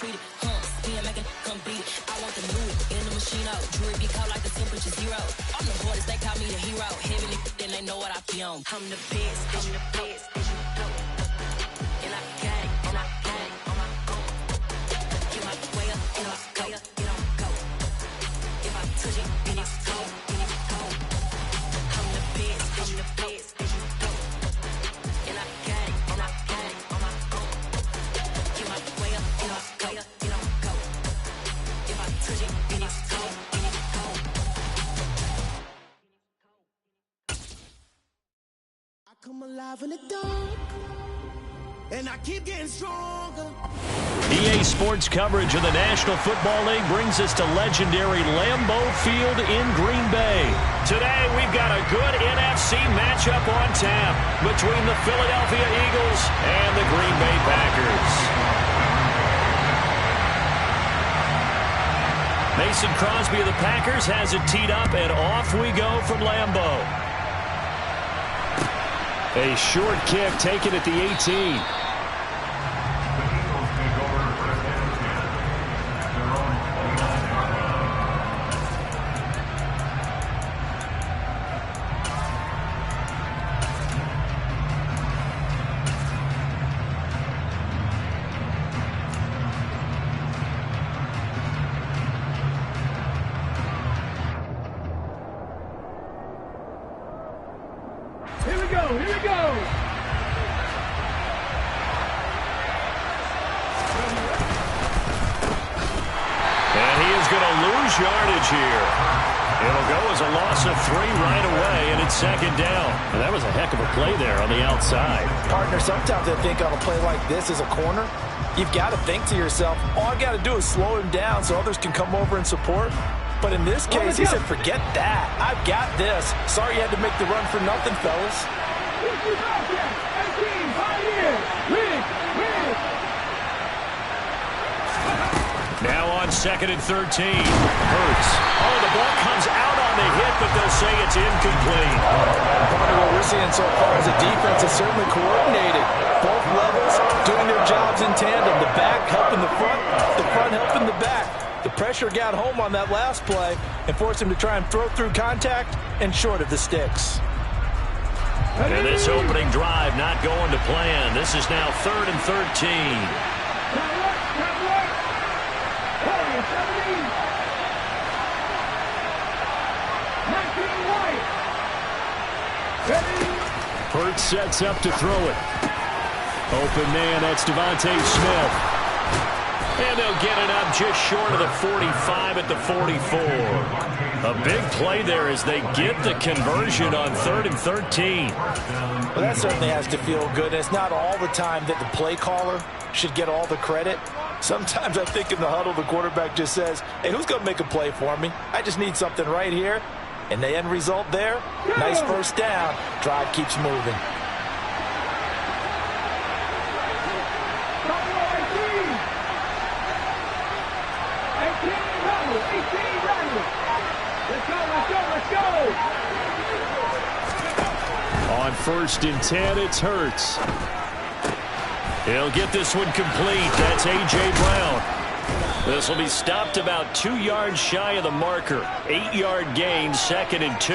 treat it. Spin, make it come beat it. I want the new in the machine out. Jewelry be cold like the temperature 0. I'm the hardest, they call me the hero. Heavenly, then they know what I be on. I'm the best, and you know. And I got it, and I got it on my own. Get my way up, and I go, it don't go. If I touch it, then it's cold, then it's cold. I'm the best, and you know. And I got it, and I got it on my own. Get my way up, and I go, it don't go. If I touch it, then it's cold, then it's cold. I come alive in the dark, and I keep getting stronger. EA Sports coverage of the National Football League brings us to legendary Lambeau Field in Green Bay. Today, we've got a good NFC matchup on tap between the Philadelphia Eagles and the Green Bay Packers. Mason Crosby of the Packers has it teed up, and off we go from Lambeau. A short kick taken at the 18. Yardage here. It'll go as a loss of 3 right away, and it's second down. And that was a heck of a play there on the outside. Partner, sometimes I think on a play like this as a corner, you've got to think to yourself, all I got to do is slow him down so others can come over and support. But in this case, he said, forget that. I've got this. Sorry you had to make the run for nothing, fellas. Now on 2nd and 13. Hurts. Oh, the ball comes out on the hit, but they'll say it's incomplete. What we're seeing so far as a defense is certainly coordinated. Both levels doing their jobs in tandem. The back helping the front helping the back. The pressure got home on that last play and forced him to try and throw through contact and short of the sticks. And this opening drive not going to plan. This is now 3rd and 13. Hurts sets up to throw it. Open man, that's Devontae Smith. And they'll get it up just short of the 45 at the 44. A big play there as they get the conversion on 3rd and 13. Well, that certainly has to feel good. It's not all the time that the play caller should get all the credit. Sometimes I think in the huddle, the quarterback just says, hey, who's going to make a play for me? I just need something right here. And the end result there, nice first down. Drive keeps moving. On 1st and 10, it's Hurts. He'll get this one complete. That's A.J. Brown. This will be stopped about 2 yards shy of the marker. 8-yard gain, 2nd and 2.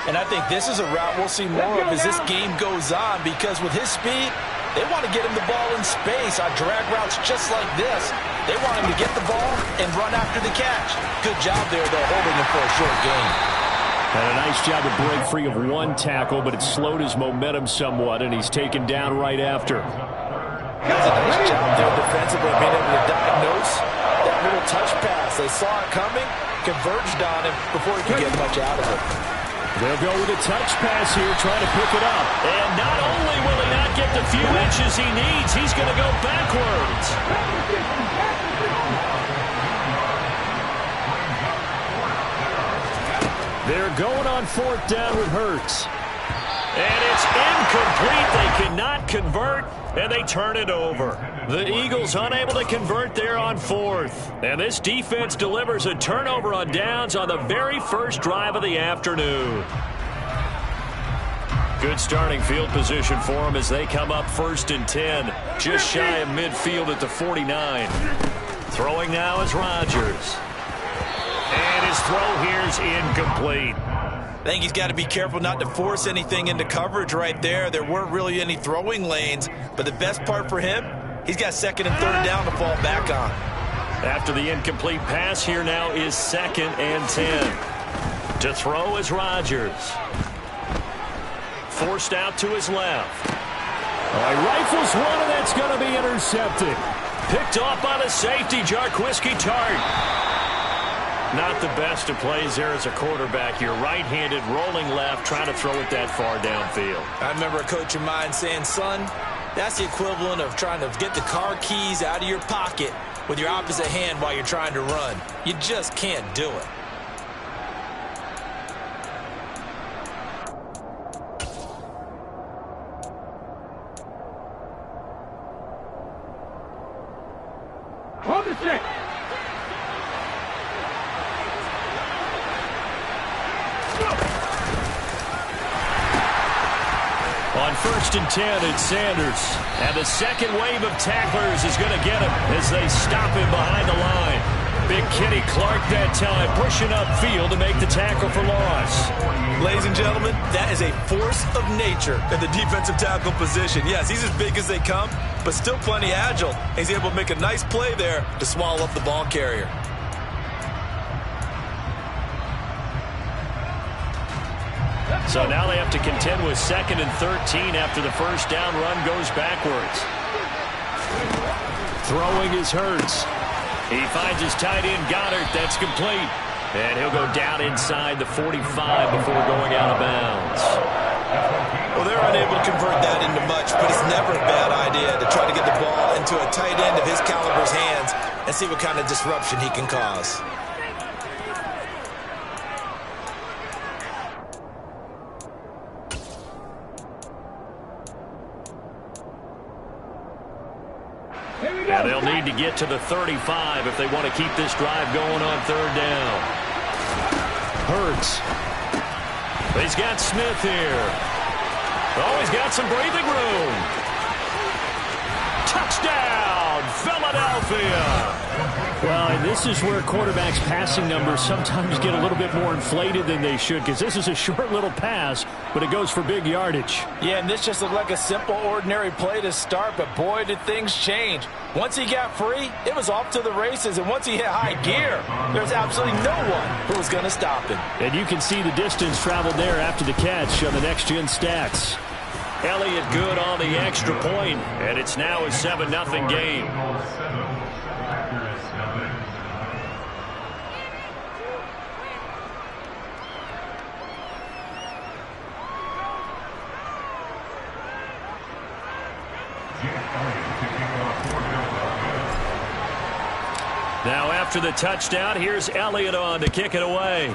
And I think this is a route we'll see more of as this game goes on, because with his speed, they want to get him the ball in space on drag routes just like this. They want him to get the ball and run after the catch. Good job there, though, holding him for a short gain. Had a nice job to break free of 1 tackle, but it slowed his momentum somewhat, and he's taken down right after. That's a nice job there defensively, being able to diagnose that little touch pass. They saw it coming, converged on him before he could get much out of it. They'll go with a touch pass here, trying to pick it up. And not only will he not get the few inches he needs, he's going to go backwards. They're going on 4th down with Hurts. And it's incomplete. They cannot convert, and they turn it over. The Eagles unable to convert there on 4th. And this defense delivers a turnover on downs on the very first drive of the afternoon. Good starting field position for them as they come up 1st and 10. Just shy of midfield at the 49. Throwing now is Rodgers. And his throw here is incomplete. I think he's got to be careful not to force anything into coverage right there. There weren't really any throwing lanes, but the best part for him, he's got 2nd and 3rd down to fall back on. After the incomplete pass, here now is 2nd and 10. To throw is Rodgers. Forced out to his left. He rifles one, and that's going to be intercepted. Picked off by the safety, Jarquiski Tart. Not the best of plays there as a quarterback. You're right-handed, rolling left, trying to throw it that far downfield. I remember a coach of mine saying, son, that's the equivalent of trying to get the car keys out of your pocket with your opposite hand while you're trying to run. You just can't do it. On 1st and 10, it's Sanders. And the second wave of tacklers is going to get him as they stop him behind the line. Big Kenny Clark that time pushing upfield to make the tackle for loss. Ladies and gentlemen, that is a force of nature in the defensive tackle position. Yes, he's as big as they come, but still plenty agile. He's able to make a nice play there to swallow up the ball carrier. So now they have to contend with 2nd and 13 after the first down run goes backwards. Throwing is Hurts. He finds his tight end, Goddard. That's complete. And he'll go down inside the 45 before going out of bounds. Well, they're unable to convert that into much, but it's never a bad idea to try to get the ball into a tight end of his caliber's hands and see what kind of disruption he can cause. And they'll need to get to the 35 if they want to keep this drive going on 3rd down. Hurts. He's got Smith here. Oh, he's got some breathing room. Touchdown, Philadelphia. Well, and this is where quarterbacks' passing numbers sometimes get a little bit more inflated than they should, because this is a short little pass, but it goes for big yardage. Yeah, and this just looked like a simple, ordinary play to start, but boy, did things change. Once he got free, it was off to the races, and once he hit high gear, there's absolutely no one who was going to stop him. And you can see the distance traveled there after the catch on the next-gen stats. Elliott good on the extra point, and it's now a 7-0 game. Now after the touchdown, here's Elliott on to kick it away.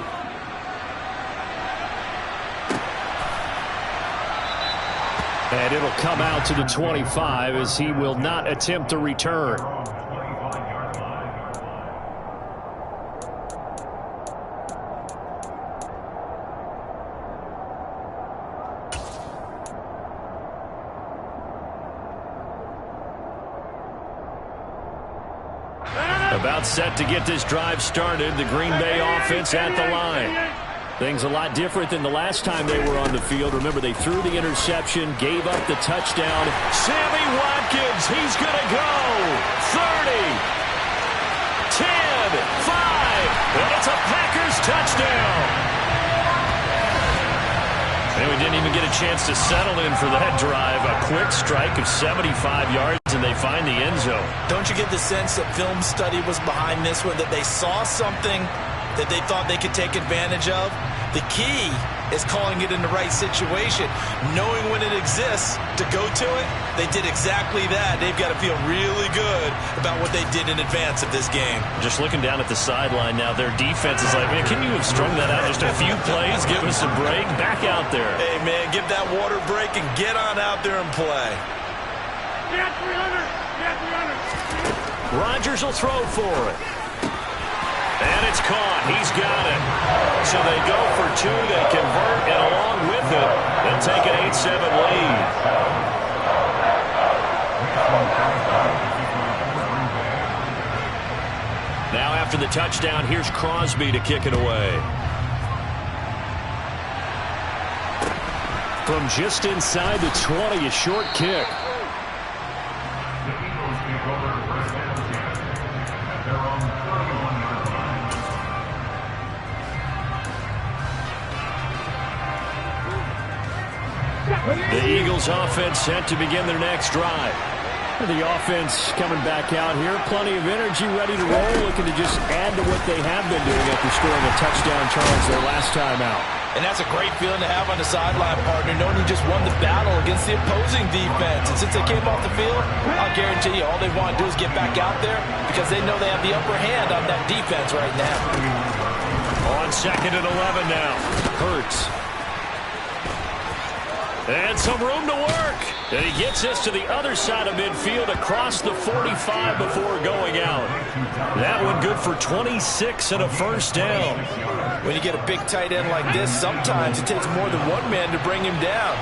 And it'll come out to the 25 as he will not attempt a return. About set to get this drive started. The Green Bay offense at the line. Things a lot different than the last time they were on the field. Remember, they threw the interception, gave up the touchdown. Sammy Watkins, he's going to go. 30, 10, 5, and it's a Packers touchdown. And we didn't even get a chance to settle in for that drive. A quick strike of 75 yards, and they find the end zone. Don't you get the sense that film study was behind this one, that they saw something that they thought they could take advantage of? The key is calling it in the right situation, knowing when it exists to go to it. They did exactly that. They've got to feel really good about what they did in advance of this game. Just looking down at the sideline now, their defense is like, man, can you have strung that out just a few plays? Give us a break. Back out there. Hey, man, give that water break and get on out there and play. Get 300! Get 300! Rodgers will throw for it. And it's caught. He's got it. So they go for two. They convert, and along with it, they'll take an 8-7 lead. Now after the touchdown, here's Crosby to kick it away. From just inside the 20, a short kick. The Eagles offense set to begin their next drive. The offense coming back out here. Plenty of energy, ready to roll, looking to just add to what they have been doing after scoring a touchdown charge their last time out. And that's a great feeling to have on the sideline, partner, knowing you just won the battle against the opposing defense. And since they came off the field, I'll guarantee you all they want to do is get back out there because they know they have the upper hand on that defense right now. On 2nd and 11 now. Hurts. And some room to work. And he gets this to the other side of midfield across the 45 before going out. That one good for 26 and a first down. When you get a big tight end like this, sometimes it takes more than one man to bring him down.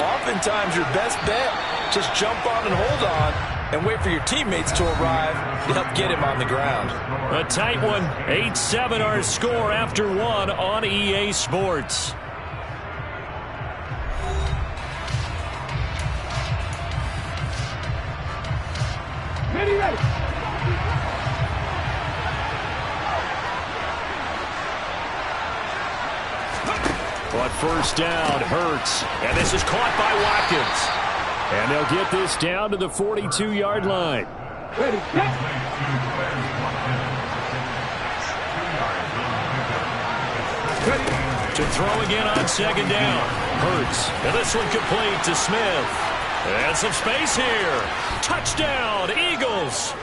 Oftentimes your best bet, just jump on and hold on and wait for your teammates to arrive to help get him on the ground. A tight one. 8-7 our score after one on EA Sports. Ready. On first down, Hurts. And this is caught by Watkins. And they'll get this down to the 42-yard line. Ready. To throw again on 2nd down. Hurts. And this one complete to Smith. And some space here. Touchdown, Eagles.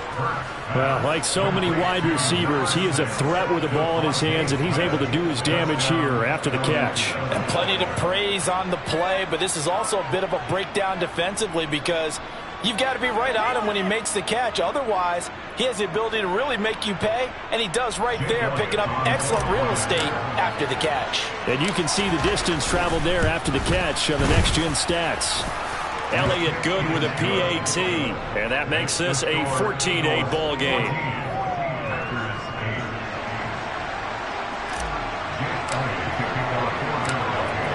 Well, like so many wide receivers, he is a threat with the ball in his hands, and he's able to do his damage here after the catch. And plenty to praise on the play, but this is also a bit of a breakdown defensively because you've got to be right on him when he makes the catch. Otherwise, he has the ability to really make you pay, and he does right there, picking up excellent real estate after the catch. And you can see the distance traveled there after the catch on the next-gen stats. Elliott good with a PAT, and that makes this a 14-8 ball game.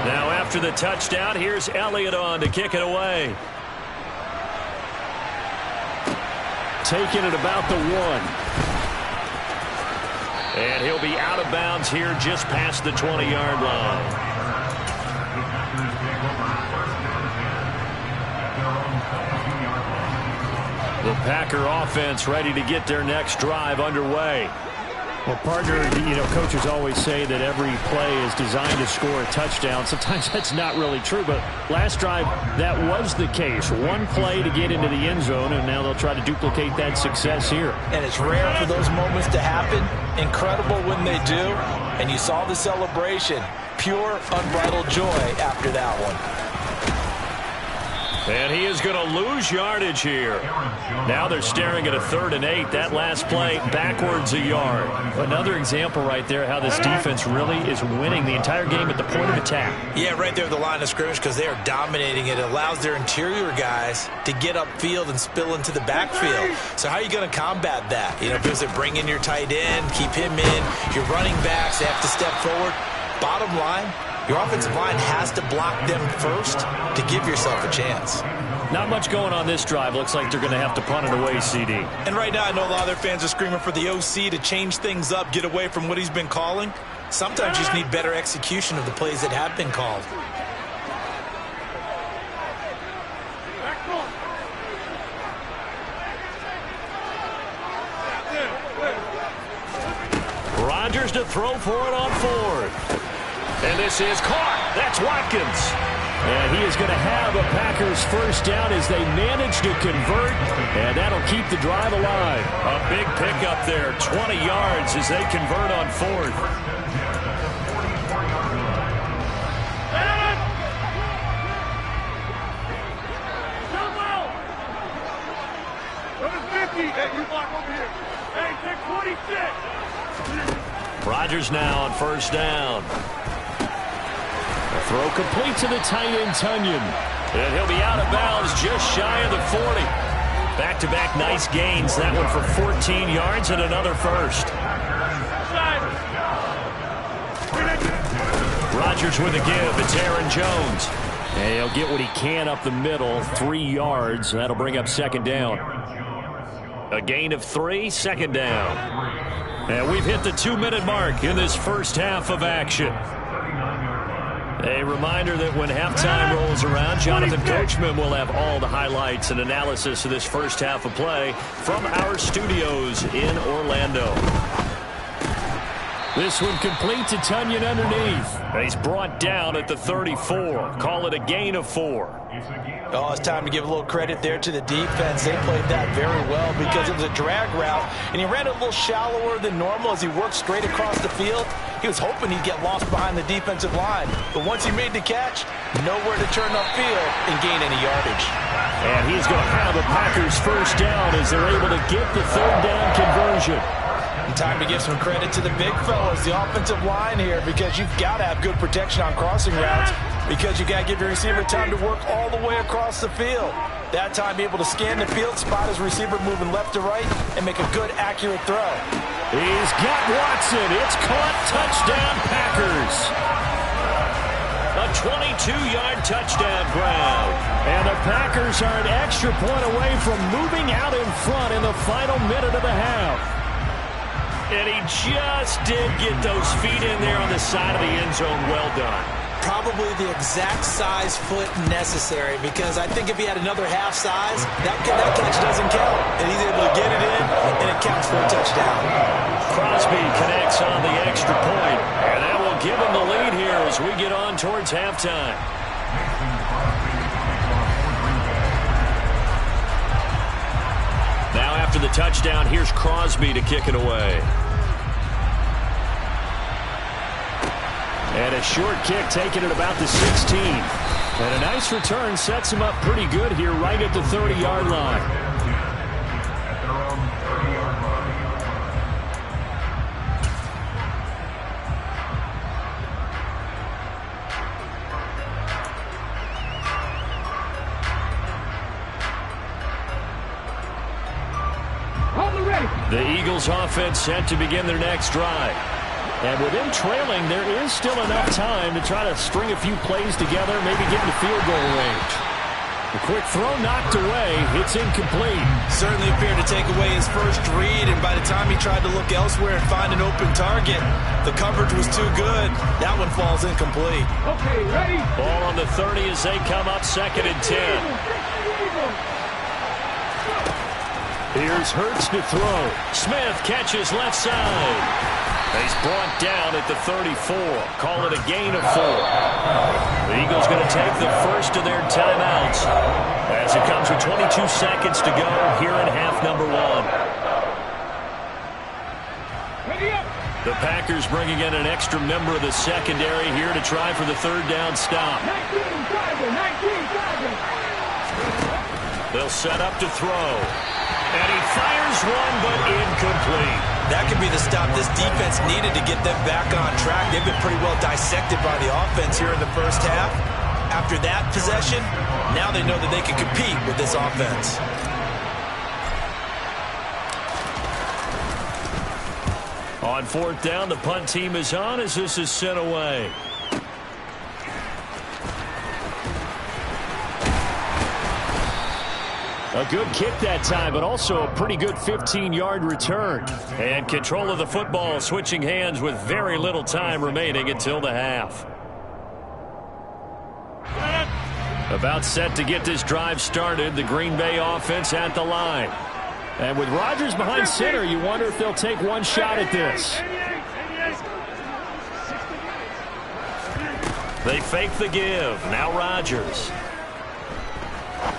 Now after the touchdown, here's Elliott on to kick it away. Taking it about the 1. And he'll be out of bounds here just past the 20-yard line. The Packer offense ready to get their next drive underway. Well, partner, coaches always say that every play is designed to score a touchdown. Sometimes that's not really true, but last drive, that was the case. One play to get into the end zone, and now they'll try to duplicate that success here. And it's rare for those moments to happen. Incredible when they do. And you saw the celebration. Pure, unbridled joy after that one. And he is going to lose yardage here. Now they're staring at a 3rd and 8. That last play, backwards a yard. Another example right there how this defense really is winning the entire game at the point of attack. Yeah, right there at the line of scrimmage because they are dominating it. It allows their interior guys to get upfield and spill into the backfield. So how are you going to combat that? Does it bring in your tight end, keep him in, your running backs, they have to step forward. Bottom line, your offensive line has to block them first to give yourself a chance. Not much going on this drive. Looks like they're going to have to punt it away, CD. And right now, I know a lot of their fans are screaming for the OC to change things up, get away from what he's been calling. Sometimes you just need better execution of the plays that have been called. Rodgers to throw for it on 4th. And this is caught. That's Watkins. And he is going to have a Packers first down as they manage to convert, and that'll keep the drive alive. A big pickup there, 20 yards as they convert on 4th. Rodgers now on first down. The throw complete to the tight end, Tunyon. And he'll be out of bounds just shy of the 40. Back-to-back nice gains. That one for 14 yards and another first. Rodgers with a give. It's Aaron Jones. And he'll get what he can up the middle, 3 yards. That'll bring up second down. A gain of 3, second down. And we've hit the 2-minute mark in this first half of action. A reminder that when halftime rolls around, Jonathan Coachman will have all the highlights and analysis of this first half of play from our studios in Orlando. This one complete to Tunyon underneath. He's brought down at the 34. Call it a gain of 4. Oh, it's time to give a little credit there to the defense. They played that very well because it was a drag route, and he ran a little shallower than normal as he worked straight across the field. He was hoping he'd get lost behind the defensive line, but once he made the catch, nowhere to turn upfield and gain any yardage. And he's going to have the Packers first down as they're able to get the third down conversion. And time to give some credit to the big fellas, the offensive line here, because you've got to have good protection on crossing routes because you got to give your receiver time to work all the way across the field. That time be able to scan the field, spot his receiver moving left to right, and make a good, accurate throw. He's got Watson. It's caught. Touchdown, Packers. A 22-yard touchdown grab. And the Packers are an extra point away from moving out in front in the final minute of the half. And he just did get those feet in there on the side of the end zone. Well done. Probably the exact size foot necessary, because I think if he had another half size, that catch doesn't count. And he's able to get it in, and it counts for a touchdown. Crosby connects on the extra point, and that will give him the lead here as we get on towards halftime. Now after the touchdown, here's Crosby to kick it away. And a short kick taken at about the 16. And a nice return sets him up pretty good here right at the 30-yard line. The Eagles offense set to begin their next drive. And with them trailing, there is still enough time to try to string a few plays together, maybe get into field goal range. The quick throw knocked away. It's incomplete. Certainly appeared to take away his first read, and by the time he tried to look elsewhere and find an open target, the coverage was too good. That one falls incomplete. Okay, ready? Ball on the 30 as they come up 2nd and 10. Here's Hurts to throw. Smith catches left side. He's brought down at the 34. Call it a gain of 4. The Eagles going to take the first of their timeouts as it comes with 22 seconds to go here in half number 1. The Packers bringing in an extra member of the secondary here to try for the third down stop. They'll set up to throw. And he fires one, but incomplete. That could be the stop this defense needed to get them back on track. They've been pretty well dissected by the offense here in the first half. After that possession, now they know that they can compete with this offense. On 4th down, the punt team is on as this is sent away. A good kick that time, but also a pretty good 15-yard return. And control of the football switching hands with very little time remaining until the half. About set to get this drive started, the Green Bay offense at the line. And with Rodgers behind center, you wonder if they'll take one shot at this. They fake the give. Now Rodgers.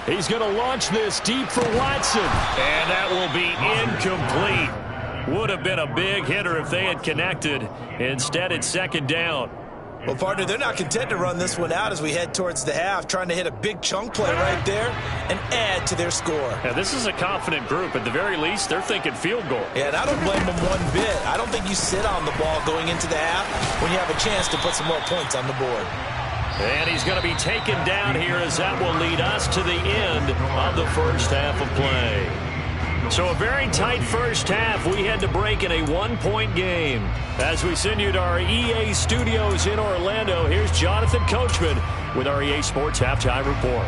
He's going to launch this deep for Watson. And that will be incomplete. Would have been a big hitter if they had connected. Instead, it's 2nd down. Well, partner, they're not content to run this one out as we head towards the half, trying to hit a big chunk play right there and add to their score. Yeah, this is a confident group. At the very least, they're thinking field goal. Yeah, and I don't blame them one bit. I don't think you sit on the ball going into the half when you have a chance to put some more points on the board. And he's going to be taken down here as that will lead us to the end of the first half of play. So a very tight first half. We had to break in a one-point game. As we send you to our EA studios in Orlando, here's Jonathan Coachman with our EA Sports Halftime Report.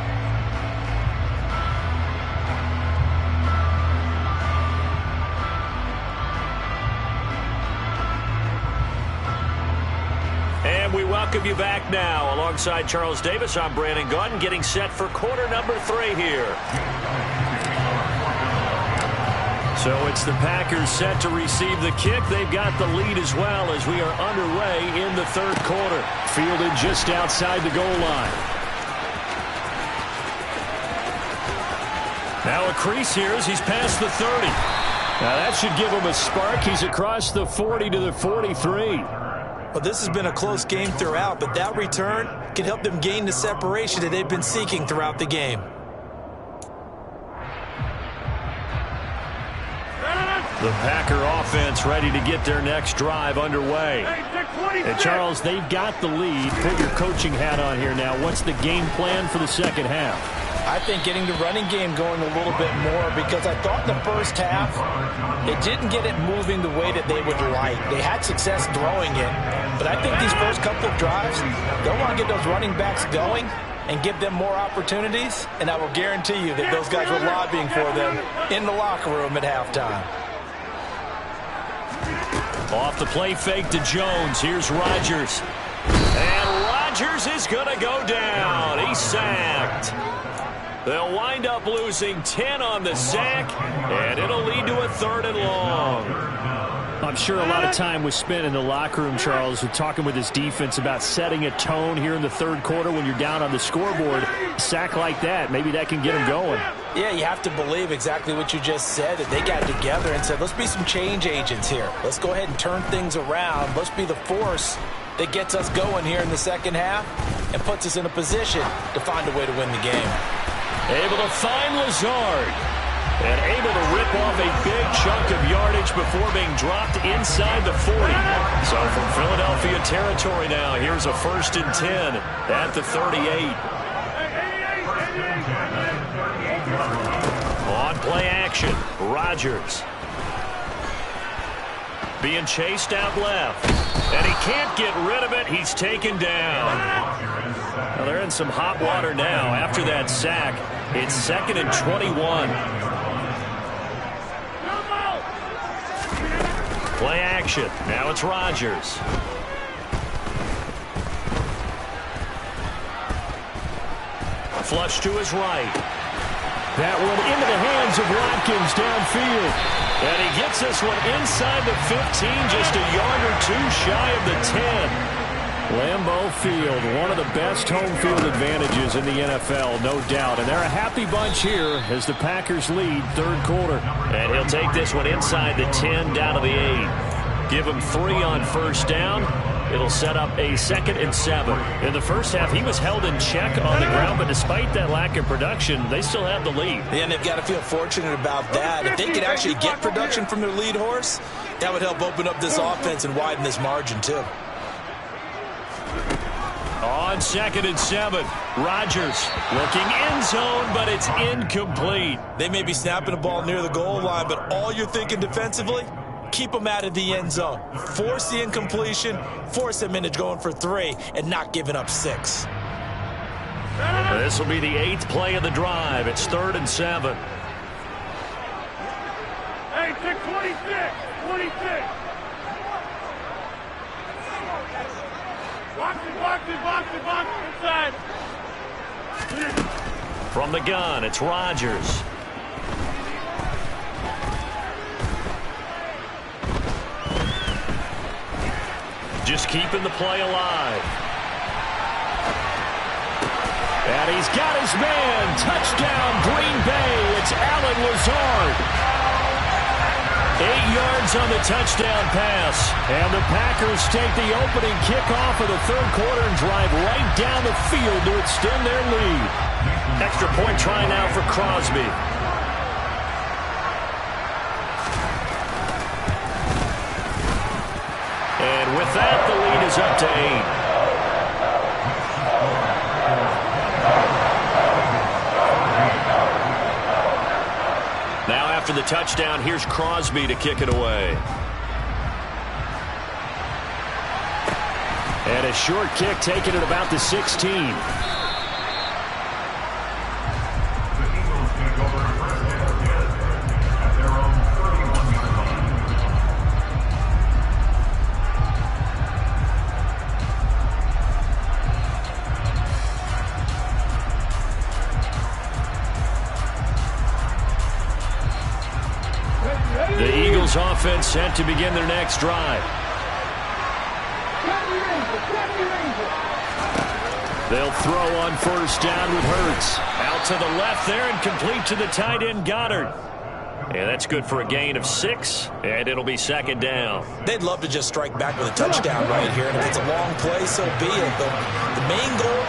And we welcome you back now. Alongside Charles Davis, I'm Brandon Gunn, getting set for quarter number 3 here. So it's the Packers set to receive the kick. They've got the lead as well as we are underway in the third quarter. Fielded just outside the goal line. Now a crease here as he's past the 30. Now that should give him a spark. He's across the 40 to the 43. Well, this has been a close game throughout, but that return can help them gain the separation that they've been seeking throughout the game. The Packer offense ready to get their next drive underway. And Charles, they've got the lead. Put your coaching hat on here now. What's the game plan for the second half? I think getting the running game going a little bit more, because I thought in the first half they didn't get it moving the way that they would like. They had success throwing it, but I think these first couple of drives, they'll want to get those running backs going and give them more opportunities, and I will guarantee you that those guys were lobbying for them in the locker room at halftime. Off the play fake to Jones. Here's Rodgers. And Rodgers is going to go down. He's sacked. They'll wind up losing 10 on the sack, and it'll lead to a 3rd and long. I'm sure a lot of time was spent in the locker room, Charles, with talking with his defense about setting a tone here in the third quarter when you're down on the scoreboard. A sack like that, maybe that can get him going. Yeah, you have to believe exactly what you just said, that they got together and said, let's be some change agents here. Let's go ahead and turn things around. Let's be the force that gets us going here in the second half and puts us in a position to find a way to win the game. Able to find Lazard. And able to rip off a big chunk of yardage before being dropped inside the 40. So from Philadelphia territory now, here's a 1st and 10 at the 38. On play action, Rodgers. Being chased out left. And he can't get rid of it. He's taken down. Well, they're in some hot water now after that sack. It's 2nd and 21. Play action. Now it's Rodgers. Flush to his right. That one into the hands of Watkins downfield. And he gets this one inside the 15, just a yard or 2 shy of the 10. Lambeau Field, one of the best home field advantages in the NFL, no doubt. And they're a happy bunch here as the Packers lead third quarter. And he'll take this one inside the 10, down to the 8. Give him 3 on first down. It'll set up a 2nd and 7. In the first half, he was held in check on the ground, but despite that lack of production, they still have the lead. Yeah, and they've got to feel fortunate about that. If they could actually get production from their lead horse, that would help open up this offense and widen this margin, too. On 2nd and 7, Rodgers looking end zone, but it's incomplete. They may be snapping the ball near the goal line, but all you're thinking defensively, keep them out of the end zone. Force the incompletion, force them into going for 3, and not giving up 6. This will be the 8th play of the drive. It's 3rd and 7. Hey, 26, 26. Box it, inside. From the gun, it's Rodgers. Just keeping the play alive. And he's got his man. Touchdown, Green Bay. It's Allen Lazard. 8 yards Diggs on the touchdown pass. And the Packers take the opening kickoff of the third quarter and drive right down the field to extend their lead. Extra point try now for Crosby. And with that, the lead is up to 8. Now after the touchdown, here's Crosby to kick it away. And a short kick taken at about the 16. The Eagles offense set to begin their next drive. They'll throw on first down with Hurts. Out to the left there and complete to the tight end Goddard. And that's good for a gain of 6, and it'll be second down. They'd love to just strike back with a touchdown right here. And if it's a long play, so be it. But the main goal,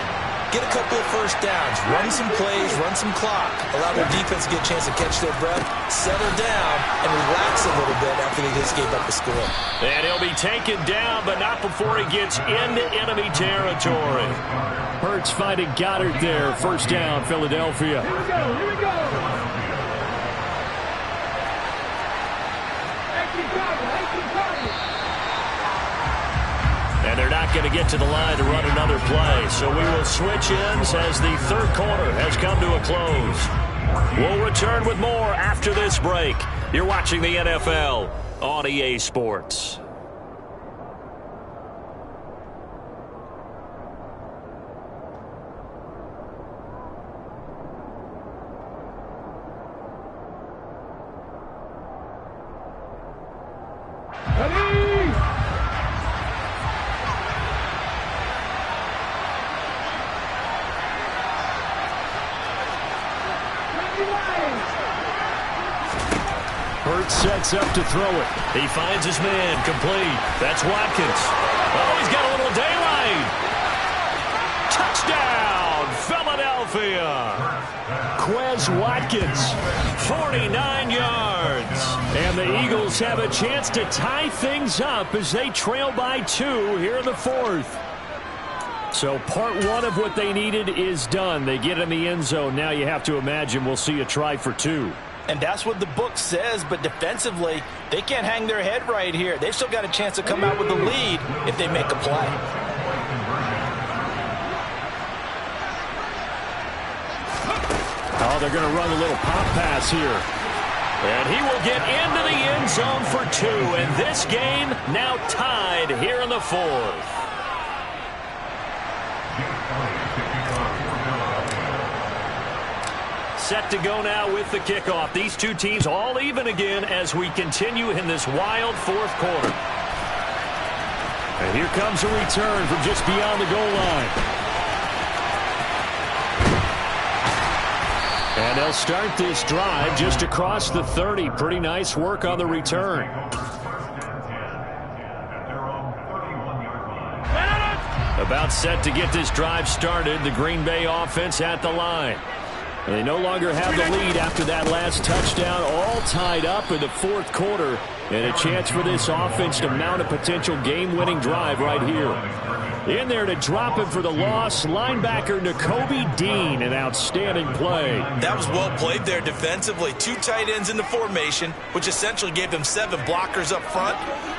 get a couple of first downs, run some plays, run some clock, allow their defense to get a chance to catch their breath, settle down, and relax a little bit after they just gave up the score. And he'll be taken down, but not before he gets into enemy territory. Hurts finding Goddard there. First down, Philadelphia. Here we go. And they're not going to get to the line to run another play. So we will switch ends as the third quarter has come to a close. We'll return with more after this break. You're watching the NFL on EA Sports. Hurts sets up to throw it. He finds his man, complete. That's Watkins. Oh, he's got a little daylight. Touchdown, Philadelphia. Quez Watkins, 49 yards. And the Eagles have a chance to tie things up as they trail by 2 here in the fourth. So part one of what they needed is done. They get in the end zone. Now you have to imagine we'll see a try for 2. And that's what the book says, but defensively, they can't hang their head right here. They've still got a chance to come out with the lead if they make a play. Oh, they're going to run a little pop pass here. And he will get into the end zone for 2. And this game now tied here in the fourth. Set to go now with the kickoff. These two teams all even again as we continue in this wild fourth quarter. And here comes a return from just beyond the goal line. And they'll start this drive just across the 30. Pretty nice work on the return. About set to get this drive started. The Green Bay offense at the line. They no longer have the lead after that last touchdown, all tied up in the fourth quarter, and a chance for this offense to mount a potential game-winning drive right here. In there to drop him for the loss, linebacker Nakobe Dean, an outstanding play. That was well played there defensively. 2 tight ends in the formation, which essentially gave them 7 blockers up front.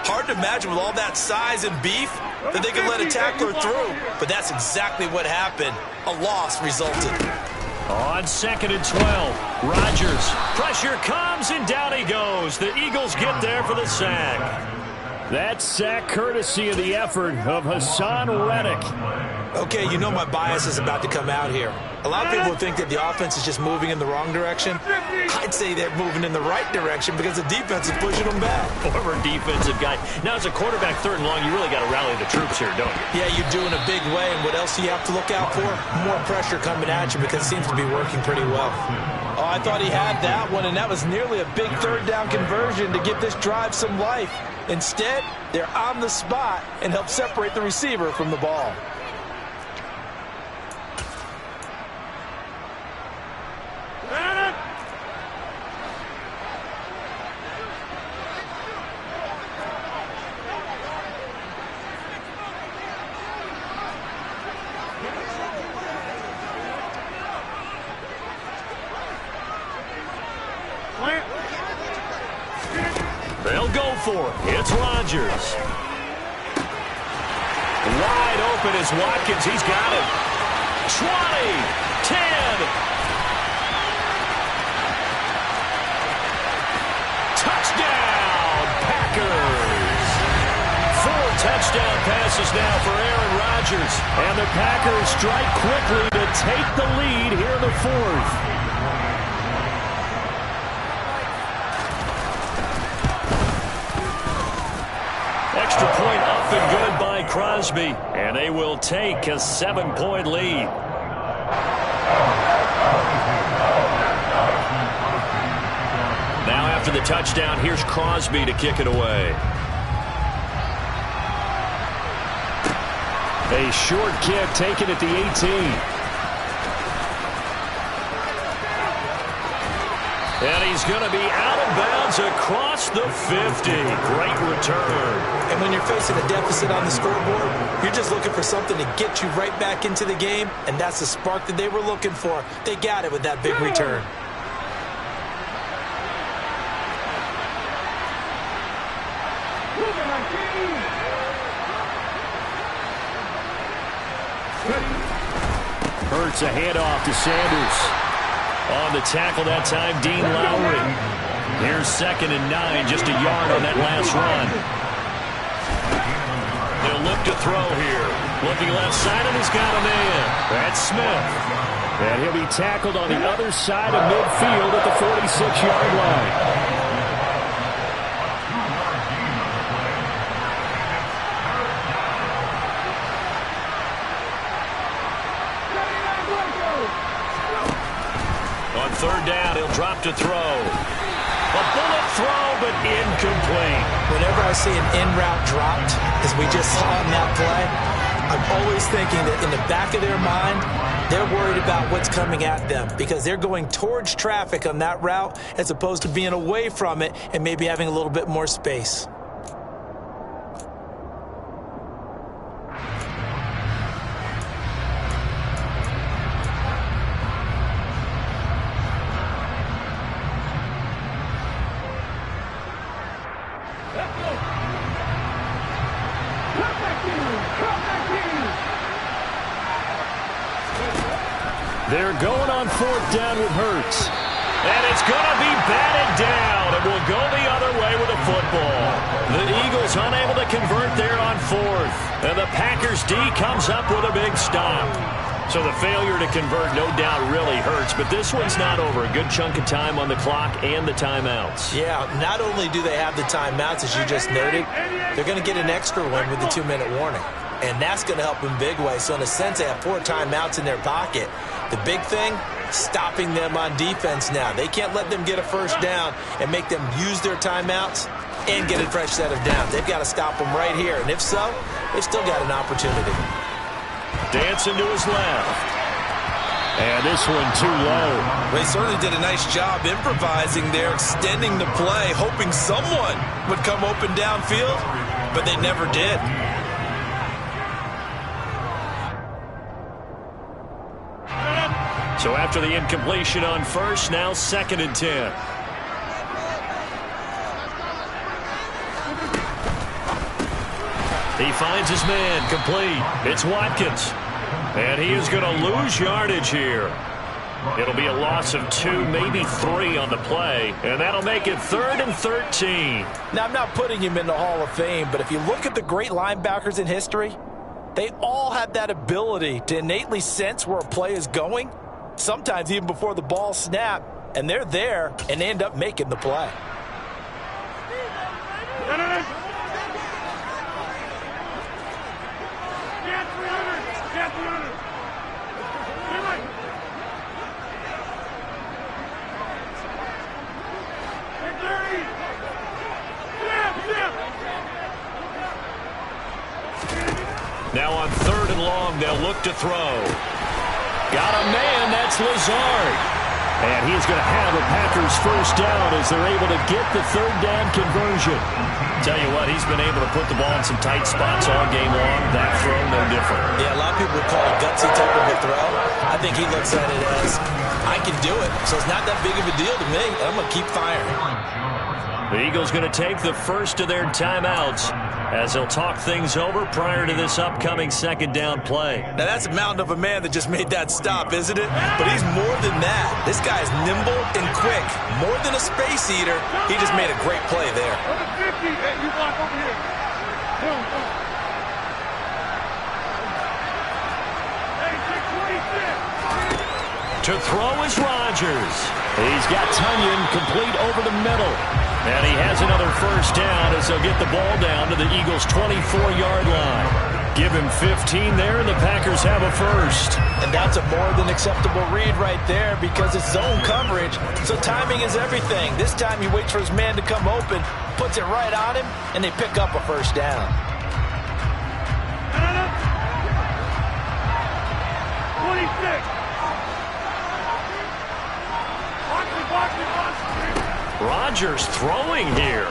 Hard to imagine with all that size and beef that they could let a tackler through, but that's exactly what happened. A loss resulted. On 2nd and 12, Rodgers. Pressure comes, and down he goes. The Eagles get there for the sack. That sack courtesy of the effort of Hassan Reddick. Okay, you know my bias is about to come out here. A lot of people think that the offense is just moving in the wrong direction. I'd say they're moving in the right direction because the defense is pushing them back. Former defensive guy. Now, as a quarterback, 3rd and long, you really got to rally the troops here, don't you? Yeah, you do in a big way. And what else do you have to look out for? More pressure coming at you because it seems to be working pretty well. I thought he had that one, and that was nearly a big third down conversion to give this drive some life. Instead, they're on the spot and help separate the receiver from the ball. They'll go for it. It's Rodgers. Wide open is Watkins. He's got it. 20, 10. Touchdown, Packers. 4 touchdown passes now for Aaron Rodgers. And the Packers strike quickly to take the lead here in the 4th. Extra point up and good by Crosby. And they will take a 7-point lead. Now after the touchdown, here's Crosby to kick it away. A short kick taken at the 18. And he's going to be out of bounds across the 50. Great return. And when you're facing a deficit on the scoreboard, you're just looking for something to get you right back into the game, and that's the spark that they were looking for. They got it with that big return. Hurts a handoff to Sanders. On the tackle that time, Dean Lowry. Here's 2nd and 9, just a yard on that last run. They'll look to throw here. Looking left side, and he's got a man. That's Smith. And he'll be tackled on the other side of midfield at the 46-yard line. Third down, he'll drop to throw. A bullet throw, but incomplete. Whenever I see an in-route dropped, as we just saw in that play, I'm always thinking that in the back of their mind, they're worried about what's coming at them because they're going towards traffic on that route as opposed to being away from it and maybe having a little bit more space. They're going on 4th down with Hurts. And it's going to be batted down. It will go the other way with the football. The Eagles unable to convert there on 4th. And the Packers D comes up with a big stop. So the failure to convert no doubt really hurts. But this one's not over. A good chunk of time on the clock and the timeouts. Yeah, not only do they have the timeouts, as you just noted, they're going to get an extra one with the 2-minute warning. And that's going to help in big way. So in a sense, they have 4 timeouts in their pocket. The big thing, stopping them on defense now. They can't let them get a first down and make them use their timeouts and get a fresh set of downs. They've got to stop them right here. And if so, they've still got an opportunity. Dancing to his left. And this one too low. They certainly did a nice job improvising there, extending the play, hoping someone would come open downfield, but they never did. So after the incompletion on first, now 2nd and 10. He finds his man, complete. It's Watkins. And he is going to lose yardage here. It'll be a loss of 2, maybe 3 on the play, and that'll make it 3rd and 13. Now, I'm not putting him in the Hall of Fame, but if you look at the great linebackers in history, they all have that ability to innately sense where a play is going, sometimes even before the ball snapped, and they're there and they end up making the play. Now on 3rd and long, they'll look to throw. Got a man, that's Lazard. And he's going to have a Packers first down as they're able to get the 3rd down conversion. Tell you what, he's been able to put the ball in some tight spots all game long. That throw, no different. Yeah, a lot of people would call it a gutsy type of a throw. I think he looks at it as, I can do it, so it's not that big of a deal to me. I'm going to keep firing. The Eagles going to take the first of their timeouts as they'll talk things over prior to this upcoming 2nd down play. Now, that's a mountain of a man that just made that stop, isn't it? But he's more than that. This guy is nimble and quick. More than a space eater, he just made a great play there. To throw is Rodgers. He's got Tunyon complete over the middle. And he has another first down as they'll get the ball down to the Eagles' 24-yard line. Give him 15 there, and the Packers have a first. And that's a more than acceptable read right there because it's zone coverage, so timing is everything. This time he waits for his man to come open, puts it right on him, and they pick up a first down. 26. Rodgers throwing here.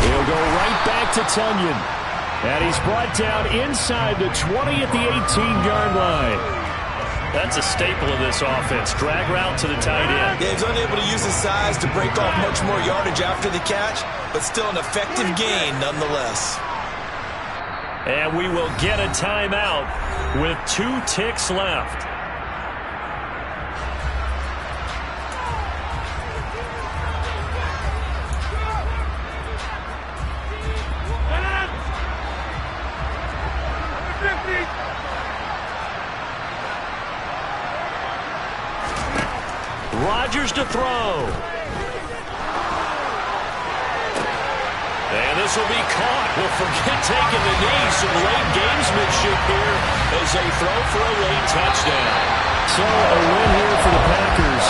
He'll go right back to Tunyon. And he's brought down inside the 20 at the 18-yard line. That's a staple of this offense. Drag route to the tight end. Yeah, he's unable to use his size to break off much more yardage after the catch, but still an effective gain nonetheless. And we will get a timeout with 2 ticks left. Rodgers to throw. And this will be caught. We'll forget taking the knee. Some late gamesmanship here as they throw for a late touchdown. So a win here for the Packers.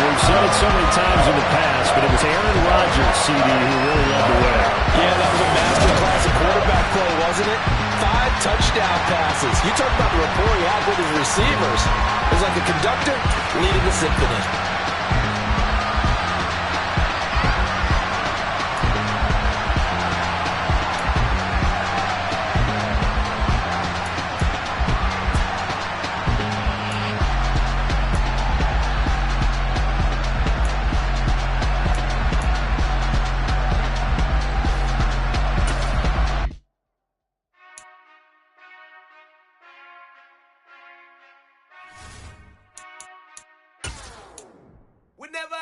We've said it so many times in the past, but it was Aaron Rodgers, CD, who really led the way. Yeah, that was a masterclass of quarterback play, wasn't it? 5 touchdown passes. You talk about the rapport he had with his receivers. It was like a conductor leading the symphony. Would never